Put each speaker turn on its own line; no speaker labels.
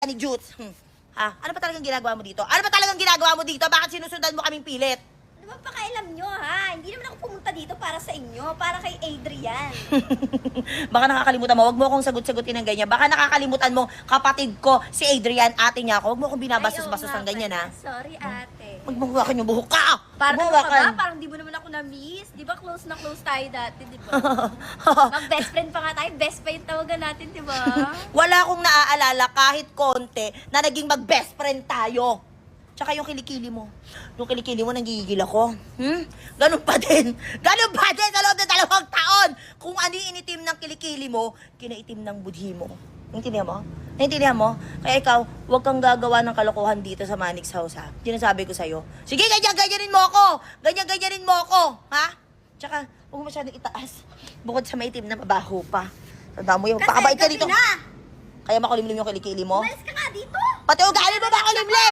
ni Jutes. Ha? Ano ba talagang ginagawa mo dito? Ano ba talagang ginagawa mo dito? Bakit sinusundan mo kaming pilit?
Ano ba pakialam nyo, ha? Hindi naman ako pumunta dito para sa inyo, para kay Adrian.
Baka nakakalimutan mo. Huwag mo akong sagot-sagutin ng ganyan. Baka nakakalimutan mo, kapatid ko, si Adrian, ate niya ako. Huwag mo akong binabastos-bastos ng ganyan, ha?
Sorry, ate.
Huwag mo hawakan yung buhok ka!
Parang ano ka
Hawakan.
ba? Parang di mo naman ako na-miss. Di ba close na close tayo dati, di ba? Mag-best friend pa nga tayo. Best friend tawagan natin, di ba?
Wala akong naaalala kahit konti na naging mag-best friend tayo. Tsaka yung kilikili mo. Yung kilikili mo, nanggigigil ako. Ganun pa din. Ganun pa din sa loob ng 2 taon. Kung ano yung initim ng kilikili mo, kinaitim ng budhi mo. Naintindihan mo? Naintindihan mo? Kaya ikaw, huwag kang gagawa ng kalokohan dito sa Manix House, ha? Sinasabi ko sa'yo. Sige, ganyan-ganyanin mo ako! Ganyan-ganyanin mo ako! Ha? Tsaka, huwag mo masyadong itaas. Bukod sa maitim na mabaho pa. Tandaan mo yung pakabait ka dito.
gabi na!
Kaya makulimlim yung kilikili mo?
Umalis ka nga dito!
Pati ugali mo makulimlim!